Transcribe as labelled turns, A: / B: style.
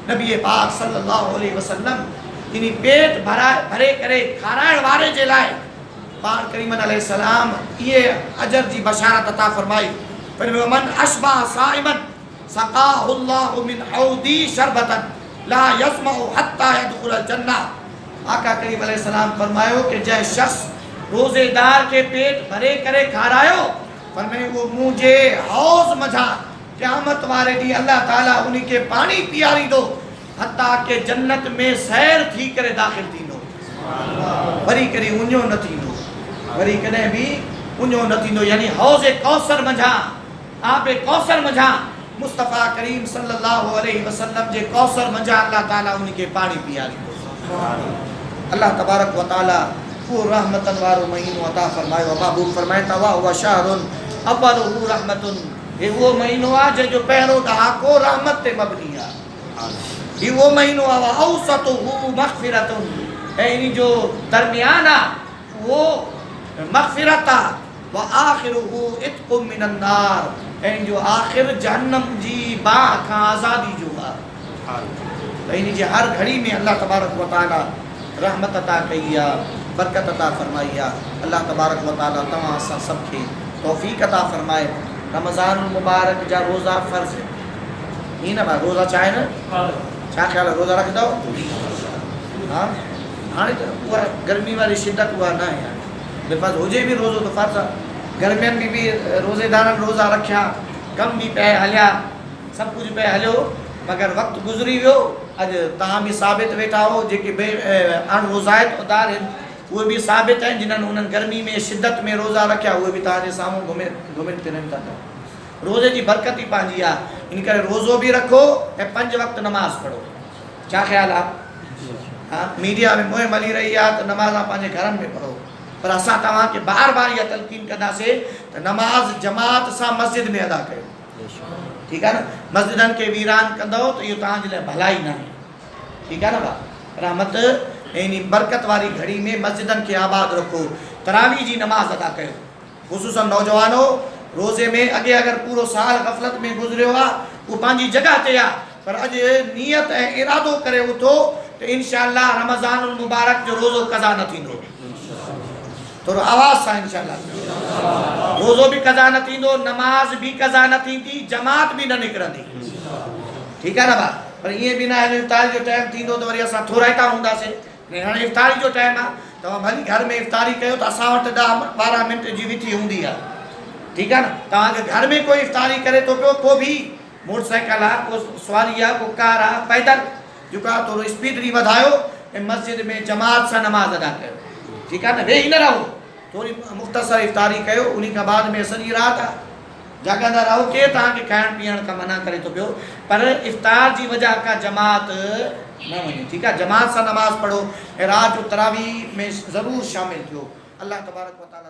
A: नबी पाक सल्लल्लाहु अलैहि वसल्लम इनी पेट भरे करे खाराइण वारे जे लाइ पाण करीम अलैहिस्सलाम ये अजर जी बशारत अता फरमाई। पर मन अशबा साइमन सकाहुल्लाहु मिन औदी शरबतन ला यस्मउ हत्ता यदखुल जन्नह। आका करीम अलैहिस्सलाम फरमायो कि जै शख्स रोजेदार के पेट भरे करे खारायो फरमाए वो मुझे हौज मझा क़यामत वारे दी अल्लाह ताला उन्हीं के पानी पियारी दो हत्ता के जन्नत में सैर थी करे दाखिल थींदो। वरी करे उन्यो न थींदो, वरी कदे भी उन्यो न थींदो। यानी हौज़े कौसर मझा आबे कौसर मझा मुस्तफ़ा करीम सल्लल्लाहु अलैहि वसल्लम जे कौसर मझा अल्लाह ताला उन्हीं के पानी पियारी दो। अल्लाह तबारक व तआला वो रहमतन वारो महीनो अता फरमायो। महबूब फरमाए तवा हुआ शहरुन अव्वलुहु रहमतुन। ये वो महीनो आ जो पहिरों डहाको रहमत ते मबनी आ। ये वो महीनो आ औसतुहु मग़फ़िरतुन। इन जो दरमियान आ वो मग़फ़िरत आ व आखिरुहु इत्क़ुम मिनन नार। इन जो आखिर जहन्नम जी बाह का आज़ादी जो आ। तो इन जे हर घड़ी में अल्लाह तबारक व तआला रहमत अता कई आ, बरकत अता फरमाई आ। अल्लाह तबारक व तआला तमाम असां सब के तौफीक अता फरमाए। रमज़ान मुबारक जा रोज़ा फ़र्ज़ है ही ना भाई, रोज़ा चाहे ना छा ख्याल है रोज़ा रख दो। हाँ हाँ तो उहा गर्मी वाली शिद्दत हुआ ना है बेफर्ज हुजे भी रोज़ो तो फ़र्ज़ आहे। गर्मियन में भी रोज़ेदारन रोज़ा रखिया, कम भी पे हलिया, सब कुछ पे हलियो, मगर वक्त गुज़री वियो। अज तहां भी साबित वेठा हो जेके बे अण रोज़ायतदार आहिनि उहे भी साबित आहिनि जिन्हनि उन्हनि गर्मी में शिद्दत में रोज़ा रखिया उहे भी तव्हांजे साम्हूं घुमे फिरनि था। रोज़े जी बरकत ही पंहिंजी आहे। इन करे रोज़ो भी रखो ऐं 5 वक्त नमाज़ पढ़ो। छा ख़्याल आहे? हाँ मीडिया में मुहिम हली रही आहे त नमाज़ां पंहिंजे घरनि में पढ़ो, पर असां तव्हांखे बार बार इहा तलक़ीन कंदासीं त नमाज़ जमात सां मस्जिद में अदा कयो। ठीक है ना, मस्जिदन के वीरान कंदो तो ये तव्हांजे लाइ भलाई न आहे। ठीक है ना भाउ, रहमत इन बरकत वारी घड़ी में मस्जिदन के आबाद रखो। तरावी जी नमाज अदा कयो, ख़ुसूसन नौजवानो। रोज़े में अगे अगर पूरो साल गफ़लत में गुज़रियो आहे वो पंहिंजी जगह ते आहे, पर अॼु नियत ऐं इरादो करे उथो तो इंशाअल्लाह रमज़ानुल मुबारक जो रोज़ो कज़ा न थींदो। थोरो आवाज़ सां इंशाअल्लाह रोज़ो भी कज़ा न थींदो, नमाज भी कज़ा न थींदी, जमात भी न निकिरंदी। ठीक है ना भाउ, पर ईअं बि न आहे इफ़्तारी जो टाइम थींदो त वरी असां थोरा ई था हूंदासीं। हाणे इफ़्तारी जो टाइम आहे, तव्हां भली घर में इफ़्तारी कयो त असां वटि 10-12 मिंट जी विथी हूंदी आहे। ठीक है ना, तव्हांखे घर में कोई इफ़्तारी करे तो पियो को भी मोटरसाइकिल आहे, को सवारी आहे, को कार आहे, पैदल जेको आहे थोरो स्पीड ॾी वधायो ऐं मस्जिद में जमात सां नमाज़ अदा कयो। ठीक आहे न, वेही न रहो, थोरी मुख़्तसर इफ़्तारी कयो, उन खां बाद में सॼी राति जाॻंदा रहो। केरु तव्हांखे खाइण पीअण खां मना करे थो पियो, पर इफ़्तार जी वजह खां जमात न वञे। ठीक आहे, जमात सां नमाज़ पढ़ो ऐं राति जो तरावी में ज़रूरु शामिल थियो। अल्लाह तबारक व तआला